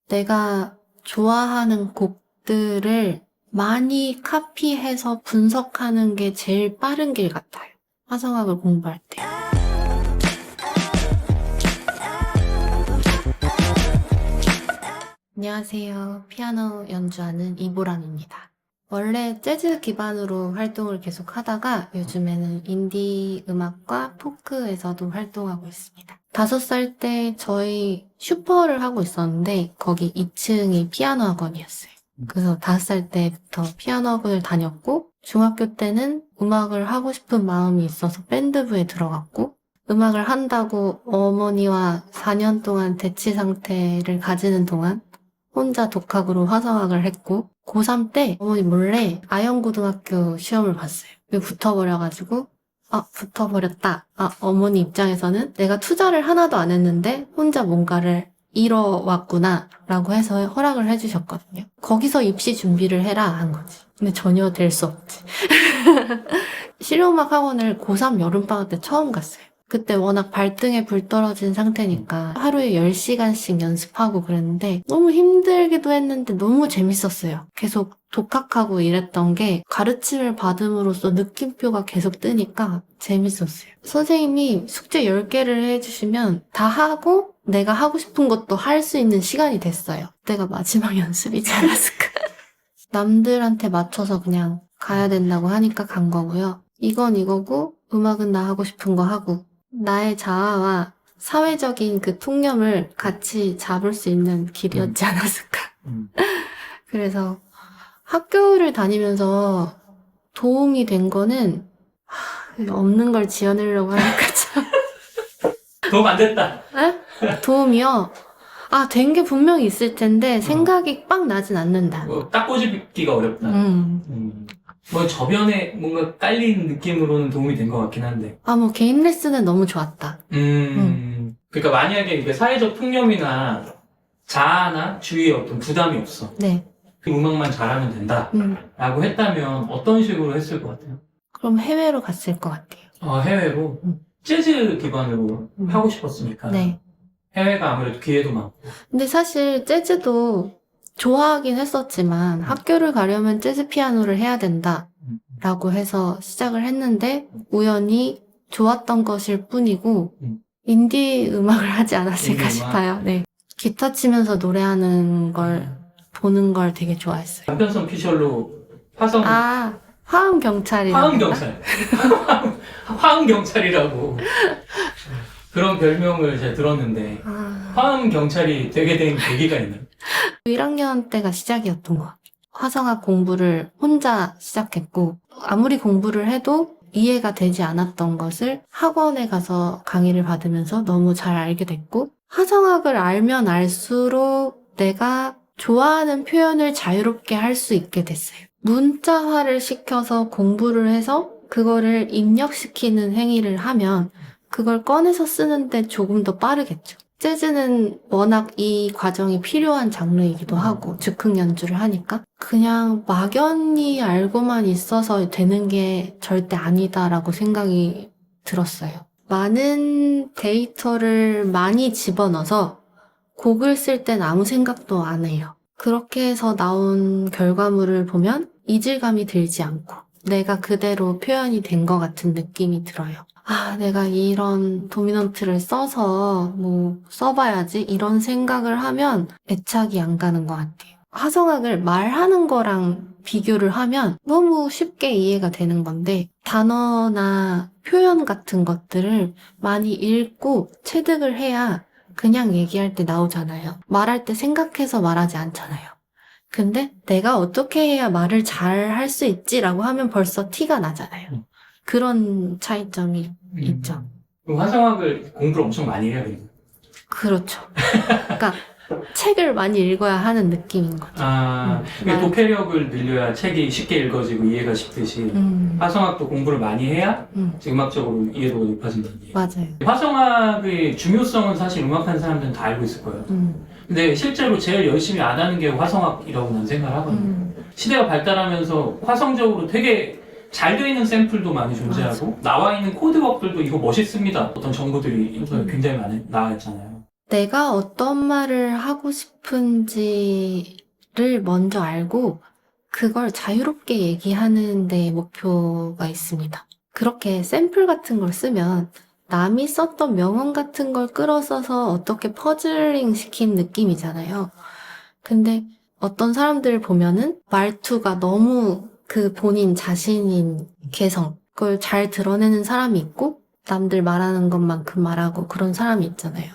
내가 좋아하는 곡들을 많이 카피해서 분석하는 게 제일 빠른 길 같아요. 화성학을 공부할 때. 안녕하세요. 피아노 연주하는 이보람입니다. 원래 재즈 기반으로 활동을 계속 하다가 요즘에는 인디 음악과 포크에서도 활동하고 있습니다. 5살 때 저희 슈퍼를 하고 있었는데 거기 2층이 피아노 학원이었어요. 그래서 5살 때부터 피아노 학원을 다녔고 중학교 때는 음악을 하고 싶은 마음이 있어서 밴드부에 들어갔고 음악을 한다고 어머니와 4년 동안 대치 상태를 가지는 동안 혼자 독학으로 화성학을 했고 고3 때 어머니 몰래 아영고등학교 시험을 봤어요. 붙어버려가지고 붙어버렸다. 어머니 입장에서는 내가 투자를 하나도 안 했는데 혼자 뭔가를 이뤄왔구나 라고 해서 허락을 해주셨거든요. 거기서 입시 준비를 해라 한 거지. 근데 전혀 될 수 없지. 실용음악 학원을 고3 여름방학 때 처음 갔어요. 그때 워낙 발등에 불 떨어진 상태니까 하루에 10시간씩 연습하고 그랬는데 너무 힘들기도 했는데 너무 재밌었어요. 계속 독학하고 이랬던 게 가르침을 받음으로써 느낌표가 계속 뜨니까 재밌었어요. 선생님이 숙제 10개를 해주시면 다 하고 내가 하고 싶은 것도 할 수 있는 시간이 됐어요. 그때가 마지막 연습이지 않았을까. 남들한테 맞춰서 그냥 가야 된다고 하니까 간 거고요. 이건 이거고 음악은 나 하고 싶은 거 하고 나의 자아와 사회적인 그 통념을 같이 잡을 수 있는 길이었지 않았을까. 그래서 학교를 다니면서 도움이 된 거는 없는 걸 지어내려고 하니까 참. 도움 안 됐다. 에? 도움이요? 된 게 분명히 있을 텐데 생각이 빡 나진 않는다. 딱 꼬집기가 어렵다. 저변에 뭔가 깔린 느낌으로는 도움이 된 것 같긴 한데. 뭐 개인 레슨은 너무 좋았다. 그러니까 만약에 이게 사회적 통념이나 자아나 주위에 어떤 부담이 없어. 네. 그 음악만 잘하면 된다. 라고 했다면 어떤 식으로 했을 것 같아요? 그럼 해외로 갔을 것 같아요. 해외로? 재즈 기반으로 하고 싶었으니까. 네. 해외가 아무래도 기회도 많고. 근데 사실 재즈도 좋아하긴 했었지만 학교를 가려면 재즈 피아노를 해야 된다 라고 해서 시작을 했는데 우연히 좋았던 것일 뿐이고 인디 음악을 하지 않았을까 인디 음악? 싶어요. 네. 기타 치면서 노래하는 걸 보는 걸 되게 좋아했어요. 남편성 피셜로 화성 화음경찰이라고 화음경찰. 화음경찰이라고. 그런 별명을 제가 들었는데, 화음경찰이 되게 된 계기가 있나요? 1학년 때가 시작이었던 것 같아요. 화성학 공부를 혼자 시작했고 아무리 공부를 해도 이해가 되지 않았던 것을 학원에 가서 강의를 받으면서 너무 잘 알게 됐고 화성학을 알면 알수록 내가 좋아하는 표현을 자유롭게 할 수 있게 됐어요. 문자화를 시켜서 공부를 해서 그거를 입력시키는 행위를 하면 그걸 꺼내서 쓰는데 조금 더 빠르겠죠. 재즈는 워낙 이 과정이 필요한 장르이기도 하고 즉흥 연주를 하니까 그냥 막연히 알고만 있어서 되는 게 절대 아니다라고 생각이 들었어요. 많은 데이터를 많이 집어넣어서 곡을 쓸 땐 아무 생각도 안 해요. 그렇게 해서 나온 결과물을 보면 이질감이 들지 않고 내가 그대로 표현이 된 것 같은 느낌이 들어요. 내가 이런 도미넌트를 써서 써봐야지 이런 생각을 하면 애착이 안 가는 것 같아요. 화성학을 말하는 거랑 비교를 하면 너무 쉽게 이해가 되는 건데 단어나 표현 같은 것들을 많이 읽고 체득을 해야 그냥 얘기할 때 나오잖아요. 말할 때 생각해서 말하지 않잖아요. 근데 내가 어떻게 해야 말을 잘 할 수 있지라고 하면 벌써 티가 나잖아요. 그런 차이점이 있죠. 그럼 화성학을 공부를 엄청 많이 해야 돼요? 그렇죠. 그러니까 책을 많이 읽어야 하는 느낌인 거죠. 독해력을 늘려야 책이 쉽게 읽어지고 이해가 쉽듯이 화성학도 공부를 많이 해야 음악적으로 이해도가 높아진다는 얘기예요. 맞아요. 화성학의 중요성은 사실 음악하는 사람들은 다 알고 있을 거예요. 근데 실제로 제일 열심히 안 하는 게 화성학이라고 난 생각을 하거든요. 시대가 발달하면서 화성적으로 되게 잘 되어 있는 샘플도 많이 존재하고 나와 있는 코드웍들도 이거 멋있습니다. 어떤 정보들이 굉장히 많이 나와 있잖아요. 내가 어떤 말을 하고 싶은지를 먼저 알고 그걸 자유롭게 얘기하는 데 목표가 있습니다. 그렇게 샘플 같은 걸 쓰면 남이 썼던 명언 같은 걸 끌어써서 어떻게 퍼즐링 시킨 느낌이잖아요. 근데 어떤 사람들 보면은 말투가 너무 그 본인 자신인 개성, 그걸 잘 드러내는 사람이 있고 남들 말하는 것만큼 말하고 그런 사람이 있잖아요.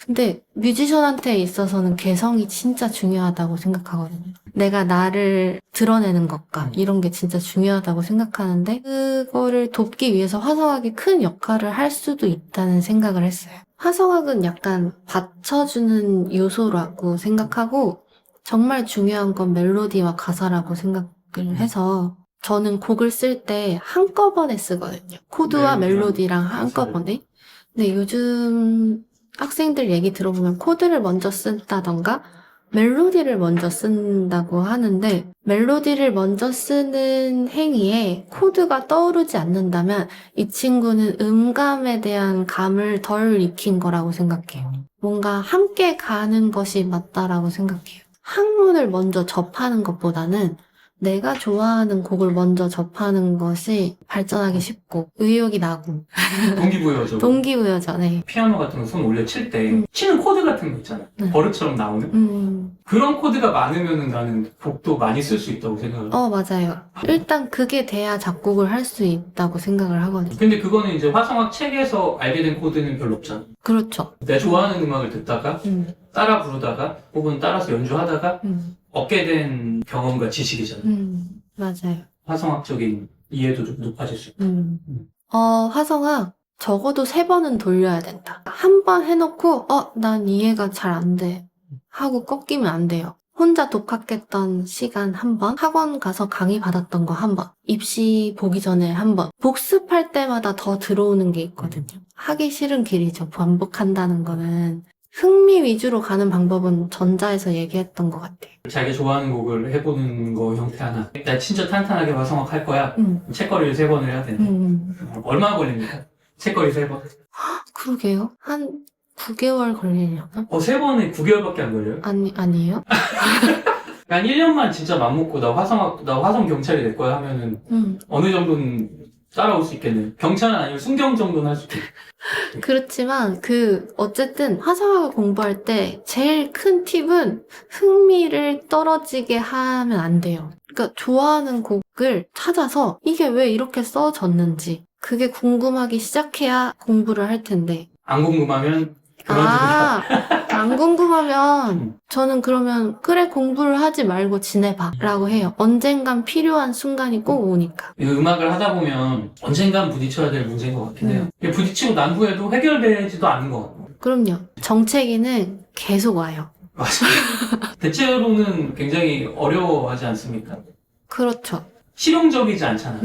근데 뮤지션한테 있어서는 개성이 진짜 중요하다고 생각하거든요. 내가 나를 드러내는 것과 이런 게 진짜 중요하다고 생각하는데 그거를 돕기 위해서 화성학이 큰 역할을 할 수도 있다는 생각을 했어요. 화성학은 약간 받쳐주는 요소라고 생각하고 정말 중요한 건 멜로디와 가사라고 생각을 해서 저는 곡을 쓸 때 한꺼번에 쓰거든요. 코드와 멜로디랑 한꺼번에. 근데 요즘 학생들 얘기 들어보면 코드를 먼저 쓴다던가 멜로디를 먼저 쓴다고 하는데 멜로디를 먼저 쓰는 행위에 코드가 떠오르지 않는다면 이 친구는 음감에 대한 감을 덜 익힌 거라고 생각해요. 뭔가 함께 가는 것이 맞다라고 생각해요. 학문을 먼저 접하는 것보다는 내가 좋아하는 곡을 먼저 접하는 것이 발전하기 쉽고 의욕이 나고 동기부여죠. 동기부여죠. 네. 피아노 같은 거 손 올려 칠 때 치는 코드 같은 거 있잖아. 네. 버릇처럼 나오는. 그런 코드가 많으면은 나는 곡도 많이 쓸 수 있다고 생각을. 맞아요. 일단 그게 돼야 작곡을 할 수 있다고 생각을 하거든요. 근데 그거는 이제 화성학 책에서 알게 된 코드는 별로 없잖아. 그렇죠. 내가 좋아하는 음악을 듣다가 따라 부르다가 혹은 따라서 연주하다가 얻게 된 경험과 지식이잖아. 맞아요. 화성학적인 이해도 좀 높아질 수 있고. 화성학 적어도 3번은 돌려야 된다. 한 번 해놓고 난 이해가 잘 안 돼 하고 꺾이면 안 돼요. 혼자 독학했던 시간 1번, 학원 가서 강의 받았던 거 1번, 입시 보기 전에 1번, 복습할 때마다 더 들어오는 게 있거든요. 하기 싫은 길이죠. 반복한다는 거는. 흥미 위주로 가는 방법은 전자에서 얘기했던 것 같아요. 자기가 좋아하는 곡을 해보는 거 형태 하나. 나 진짜 탄탄하게 화성학 할 거야. 책거리를 3번을 해야 되네. 얼마나 걸립니까? 책거리 3번. 그러게요. 한 9개월 걸리려나? 3번에 9개월밖에 안 걸려요? 아니에요? 한 1년만 진짜 맘먹고 나 화성 경찰이 될 거야 하면은 어느 정도는 따라올 수 있겠네. 경찰은 아니고 순경 정도는 할 수 있겠네. 그렇지만 어쨌든 화성학을 공부할 때 제일 큰 팁은 흥미를 떨어지게 하면 안 돼요. 그러니까 좋아하는 곡을 찾아서 이게 왜 이렇게 써졌는지 그게 궁금하기 시작해야 공부를 할 텐데. 안 궁금하면 그만두자. 안 궁금하면 저는 그러면 그래 공부를 하지 말고 지내봐 라고 해요. 언젠간 필요한 순간이 꼭 오니까. 이 음악을 하다 보면 언젠간 부딪혀야 될 문제인 것 같긴 해요. 부딪히고 난 후에도 해결되지도 않는 것 같고. 그럼요. 정체기는 계속 와요. 맞아요. 대체로는 굉장히 어려워하지 않습니까? 그렇죠. 실용적이지 않잖아.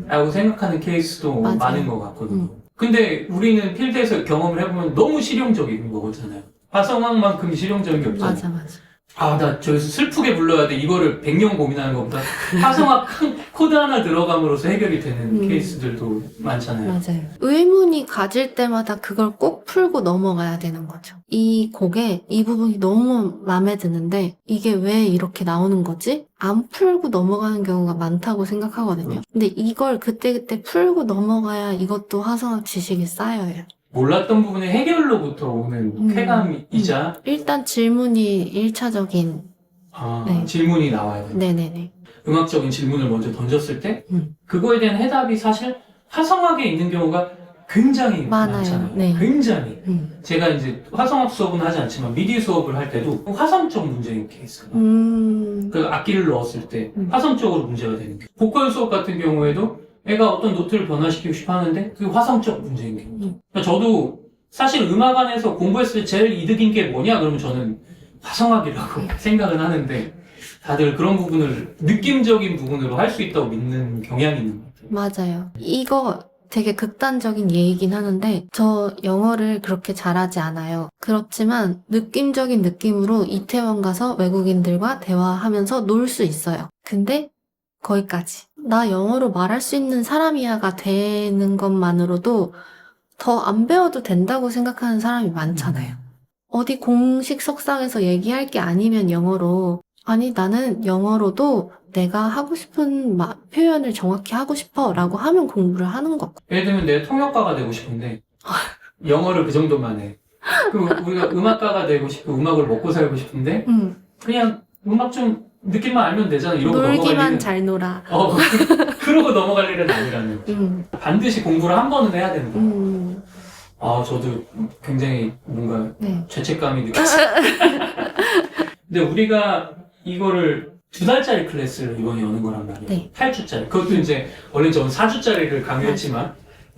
라고 생각하는 케이스도 맞아요. 많은 것 같거든요. 근데 우리는 필드에서 경험을 해보면 너무 실용적인 거잖아요. 화성학만큼 실용적인 게 없잖아요. 맞아. 나 저기서 슬프게 불러야 돼. 이거를 100년 고민하는 것보다 화성학 코드 하나 들어감으로써 해결이 되는 케이스들도 많잖아요. 맞아요. 의문이 가질 때마다 그걸 꼭 풀고 넘어가야 되는 거죠. 이 곡에 이 부분이 너무 마음에 드는데 이게 왜 이렇게 나오는 거지? 안 풀고 넘어가는 경우가 많다고 생각하거든요. 근데 이걸 그때그때 풀고 넘어가야 이것도 화성학 지식이 쌓여요. 몰랐던 부분의 해결로부터 오는 쾌감이자 일단 질문이 1차적인 네. 질문이 나와요. 네네네. 음악적인 질문을 먼저 던졌을 때 그거에 대한 해답이 사실 화성학에 있는 경우가 굉장히 많잖아요. 네. 굉장히. 제가 이제 화성학 수업은 하지 않지만 미디 수업을 할 때도 화성적 문제인 케이스가 그 악기를 넣었을 때 화성적으로 문제가 되는 게 보컬 수업 같은 경우에도 애가 어떤 노트를 변화시키고 싶어 하는데 그게 화성적 문제인 경우. 그러니까 저도 사실 음악안에서 공부했을 때 제일 이득인 게 뭐냐 그러면 저는 화성학이라고 생각은 하는데 다들 그런 부분을 느낌적인 부분으로 할 수 있다고 믿는 경향이 있는 것 같아요. 맞아요. 이거 되게 극단적인 예이긴 하는데 저 영어를 그렇게 잘하지 않아요. 그렇지만 느낌적인 느낌으로 이태원 가서 외국인들과 대화하면서 놀 수 있어요. 근데 거기까지. 나 영어로 말할 수 있는 사람이야가 되는 것만으로도 더 안 배워도 된다고 생각하는 사람이 많잖아요. 어디 공식 석상에서 얘기할 게 아니면 영어로, 아니, 나는 영어로도 내가 하고 싶은 표현을 정확히 하고 싶어 라고 하면 공부를 하는 거고. 예를 들면 내가 통역가가 되고 싶은데 영어를 그 정도만 해. 그리고 우리가 음악가가 되고 싶고 음악을 먹고 살고 싶은데 그냥 음악 좀 느낌만 알면 되잖아. 이러고 넘어갈 놀기만 일은 잘 놀아. 그러고 넘어갈 일은 아니라는 거죠. 반드시 공부를 한 번은 해야 되는 거야. 아, 저도 굉장히 뭔가 네. 죄책감이 느껴져요. 근데 우리가 이거를 2달짜리 클래스를 이번에 여는 거란 말이에요. 네. 8주짜리. 그것도 이제 원래 저는 4주짜리를 강요했지만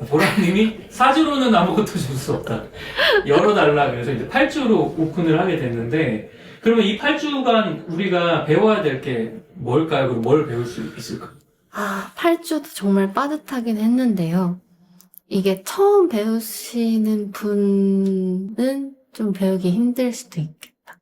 보라님이 4주로는 아무것도 줄 수 없다. 열어달라. 그래서 이제 8주로 오픈을 하게 됐는데 그러면 이 8주간 우리가 배워야 될 게 뭘까요? 그리고 뭘 배울 수 있을까요? 8주도 정말 빠듯하긴 했는데요. 이게 처음 배우시는 분은 좀 배우기 힘들 수도 있겠다.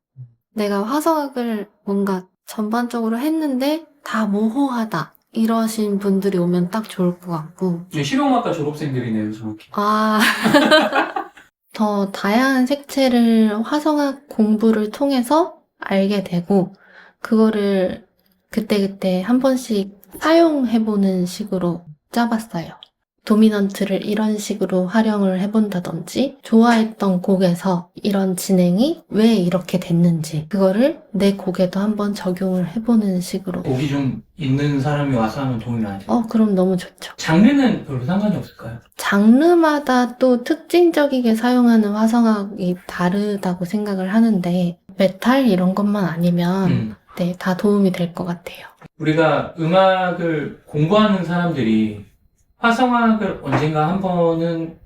내가 화성학을 뭔가 전반적으로 했는데 다 모호하다. 이러신 분들이 오면 딱 좋을 것 같고. 실용음악과 졸업생들이네요, 정확히. 더 다양한 색채를 화성학 공부를 통해서 알게 되고, 그거를 그때그때 한 번씩 사용해보는 식으로 짜봤어요. 도미넌트를 이런 식으로 활용을 해본다든지, 좋아했던 곡에서 이런 진행이 왜 이렇게 됐는지, 그거를 내 곡에도 한번 적용을 해보는 식으로. 곡이 좀 있는 사람이 와서 하면 도움이 많이 돼요. 그럼 너무 좋죠. 장르는 별로 상관이 없을까요? 장르마다 또 특징적이게 사용하는 화성학이 다르다고 생각을 하는데, 메탈 이런 것만 아니면, 네, 다 도움이 될 것 같아요. 우리가 음악을 공부하는 사람들이 화성학을 언젠가 한 번은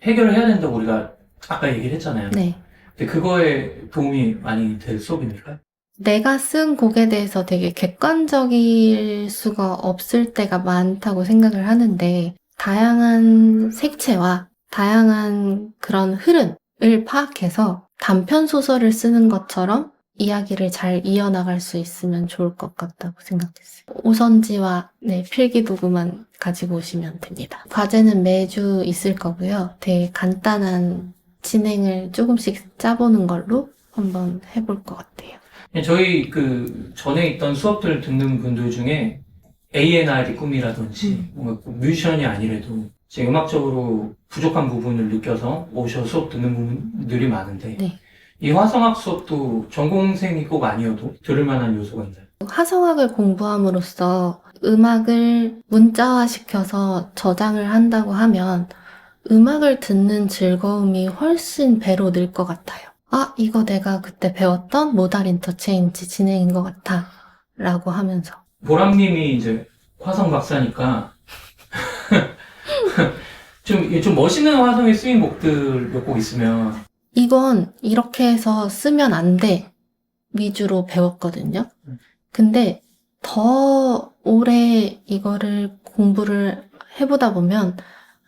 해결을 해야 된다고 우리가 아까 얘기를 했잖아요. 네. 근데 그거에 도움이 많이 될 수업입니까? 내가 쓴 곡에 대해서 되게 객관적일 수가 없을 때가 많다고 생각을 하는데, 다양한 색채와 다양한 그런 흐름을 파악해서 단편 소설을 쓰는 것처럼 이야기를 잘 이어나갈 수 있으면 좋을 것 같다고 생각했어요. 오선지와 필기도구만 가지고 오시면 됩니다. 과제는 매주 있을 거고요. 되게 간단한 진행을 조금씩 짜보는 걸로 한번 해볼 것 같아요. 저희 그 전에 있던 수업들 듣는 분들 중에 A&R이 꿈이라든지 뭔가 뮤지션이 아니래도 제 음악적으로 부족한 부분을 느껴서 오셔 수업 듣는 분들이 많은데 네. 이 화성학 수업도 전공생이 꼭 아니어도 들을 만한 요소가 있나요? 화성학을 공부함으로써 음악을 문자화시켜서 저장을 한다고 하면 음악을 듣는 즐거움이 훨씬 배로 늘 것 같아요. 이거 내가 그때 배웠던 모달 인터체인지 진행인 것 같아 라고 하면서. 보람님이 이제 화성 박사니까 좀 멋있는 화성에 쓰인 곡들 몇 곡 있으면 이건 이렇게 해서 쓰면 안 돼 위주로 배웠거든요. 근데 더 오래 이거를 공부를 해보다 보면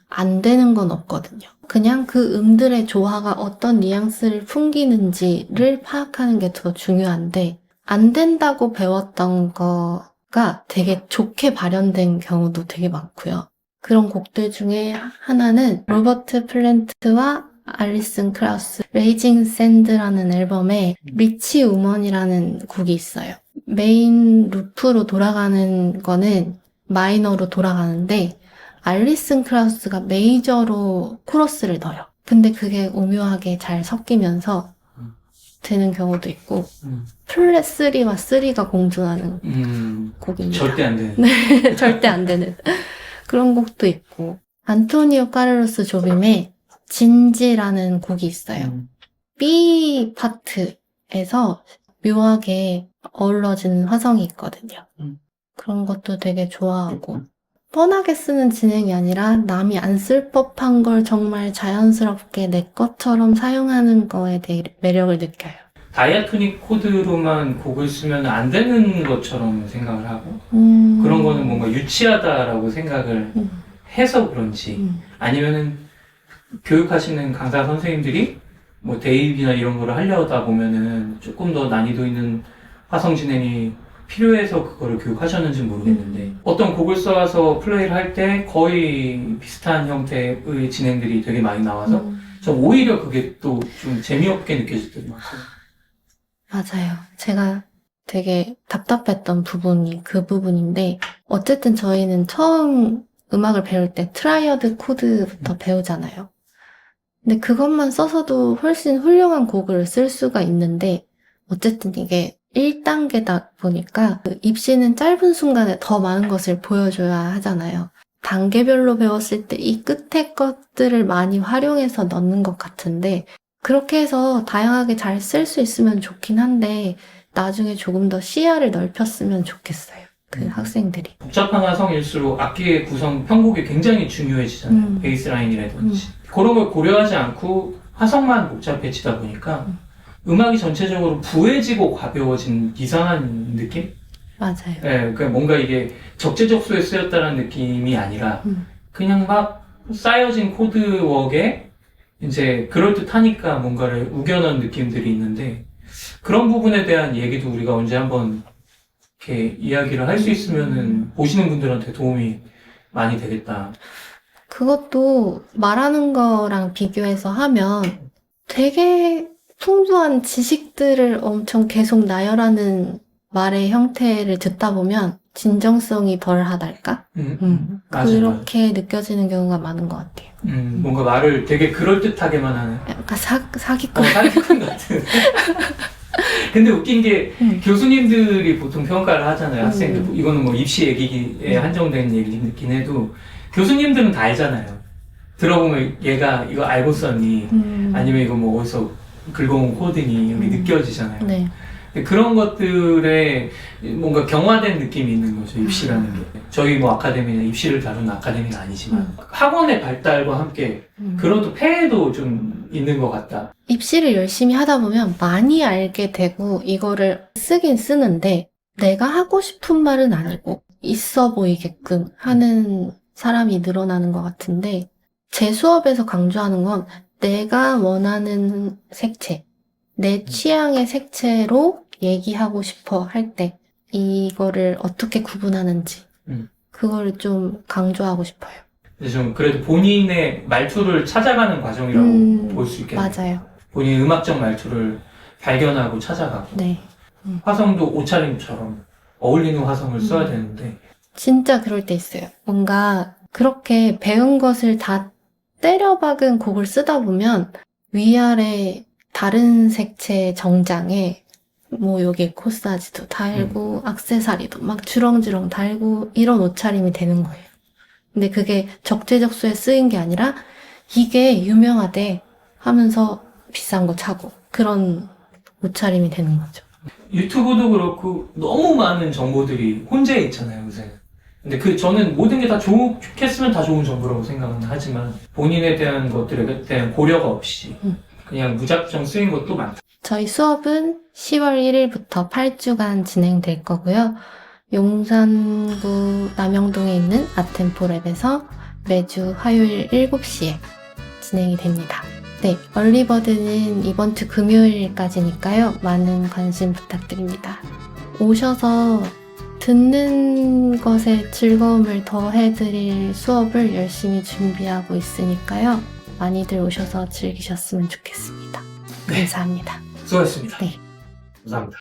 안 되는 건 없거든요. 그냥 그 음들의 조화가 어떤 뉘앙스를 풍기는지를 파악하는 게 더 중요한데, 안 된다고 배웠던 거가 되게 좋게 발현된 경우도 되게 많고요. 그런 곡들 중에 하나는 로버트 플랜트와 알리슨 크라우스 레이징 샌드라는 앨범에 리치 우먼이라는 곡이 있어요. 메인 루프로 돌아가는 거는 마이너로 돌아가는데 알리슨 크라우스가 메이저로 코러스를 넣어요. 근데 그게 오묘하게 잘 섞이면서 되는 경우도 있고 플랫 3와 3가 공존하는 곡입니다. 절대 안 되는. 네, 절대 안 되는 그런 곡도 있고 안토니오 카를로스 조빔의 진지라는 곡이 있어요. B 파트에서 묘하게 어우러지는 화성이 있거든요. 그런 것도 되게 좋아하고 뻔하게 쓰는 진행이 아니라 남이 안 쓸 법한 걸 정말 자연스럽게 내 것처럼 사용하는 거에 대해 매력을 느껴요. 다이아토닉 코드로만 곡을 쓰면 안 되는 것처럼 생각을 하고 그런 거는 뭔가 유치하다라고 생각을 해서 그런지 아니면은 교육하시는 강사 선생님들이 뭐 대입이나 이런 거를 하려다 보면은 조금 더 난이도 있는 화성 진행이 필요해서 그거를 교육하셨는지 모르겠는데 어떤 곡을 써와서 플레이를 할 때 거의 비슷한 형태의 진행들이 되게 많이 나와서 저 오히려 그게 또 좀 재미없게 느껴질 때도 많고. 맞아요. 제가 되게 답답했던 부분이 그 부분인데, 어쨌든 저희는 처음 음악을 배울 때 트라이어드 코드부터 배우잖아요. 근데 그것만 써서도 훨씬 훌륭한 곡을 쓸 수가 있는데, 어쨌든 이게 1단계다 보니까 그 입시는 짧은 순간에 더 많은 것을 보여줘야 하잖아요. 단계별로 배웠을 때 이 끝에 것들을 많이 활용해서 넣는 것 같은데, 그렇게 해서 다양하게 잘 쓸 수 있으면 좋긴 한데, 나중에 조금 더 시야를 넓혔으면 좋겠어요. 그 학생들이. 복잡한 화성일수록 악기의 구성, 편곡이 굉장히 중요해지잖아요. 베이스라인이라든지. 그런 걸 고려하지 않고 화성만 복잡해지다 보니까 음악이 전체적으로 부해지고 가벼워진 이상한 느낌? 맞아요. 네, 그러니까 뭔가 이게 적재적소에 쓰였다는 느낌이 아니라 그냥 막 쌓여진 코드웍에 이제 그럴듯하니까 뭔가를 우겨넣은 느낌들이 있는데 그런 부분에 대한 얘기도 우리가 언제 한번 이렇게 이야기를 할 수 있으면은 보시는 분들한테 도움이 많이 되겠다. 그것도 말하는 거랑 비교해서 하면 되게 풍부한 지식들을 엄청 계속 나열하는 말의 형태를 듣다 보면 진정성이 덜하달까? 맞아요, 그렇게 느껴지는 경우가 많은 것 같아요. 뭔가 말을 되게 그럴듯하게만 하는. 약간 사기꾼. 사기꾼 같은. 근데 웃긴 게 교수님들이 보통 평가를 하잖아요. 학생들. 이거는 뭐 입시 얘기에 한정된 얘기긴 해도 교수님들은 다 알잖아요. 들어보면 얘가 이거 알고 썼니? 아니면 이거 뭐 어디서 긁어온 코드니? 이렇게 느껴지잖아요. 네. 그런 것들에 뭔가 경화된 느낌이 있는 거죠, 입시라는 게. 저희 뭐 아카데미는 입시를 다루는 아카데미는 아니지만 학원의 발달과 함께 그런 또 폐해도 좀 있는 것 같다. 입시를 열심히 하다 보면 많이 알게 되고 이거를 쓰긴 쓰는데 내가 하고 싶은 말은 아니고 있어 보이게끔 하는 사람이 늘어나는 것 같은데 제 수업에서 강조하는 건 내가 원하는 색채, 내 취향의 색채로 얘기하고 싶어 할 때 이거를 어떻게 구분하는지 그걸 좀 강조하고 싶어요. 근데 좀 그래도 본인의 말투를 찾아가는 과정이라고 볼 수 있겠네요. 맞아요. 본인의 음악적 말투를 발견하고 찾아가고. 네. 화성도 옷차림처럼 어울리는 화성을 써야 되는데 진짜 그럴 때 있어요. 뭔가 그렇게 배운 것을 다 때려박은 곡을 쓰다 보면 위아래 다른 색채 정장에 뭐 여기 코사지도 달고 액세서리도 막 주렁주렁 달고 이런 옷차림이 되는 거예요. 근데 그게 적재적소에 쓰인 게 아니라 이게 유명하대 하면서 비싼 거 차고 그런 옷차림이 되는 거죠. 유튜브도 그렇고 너무 많은 정보들이 혼재해 있잖아요, 요새. 근데 저는 모든 게 다 좋게 쓰면 다 좋은 정보라고 생각은 하지만 본인에 대한 것들에 대한 고려가 없이 그냥 무작정 쓰인 것도 많다. 저희 수업은 10월 1일부터 8주간 진행될 거고요. 용산구 남영동에 있는 아템포랩에서 매주 화요일 7시에 진행이 됩니다. 네, 얼리버드는 이번 주 금요일까지니까요. 많은 관심 부탁드립니다. 오셔서 듣는 것에 즐거움을 더해드릴 수업을 열심히 준비하고 있으니까요. 많이들 오셔서 즐기셨으면 좋겠습니다. 감사합니다. 수고하셨습니다. 네. 감사합니다.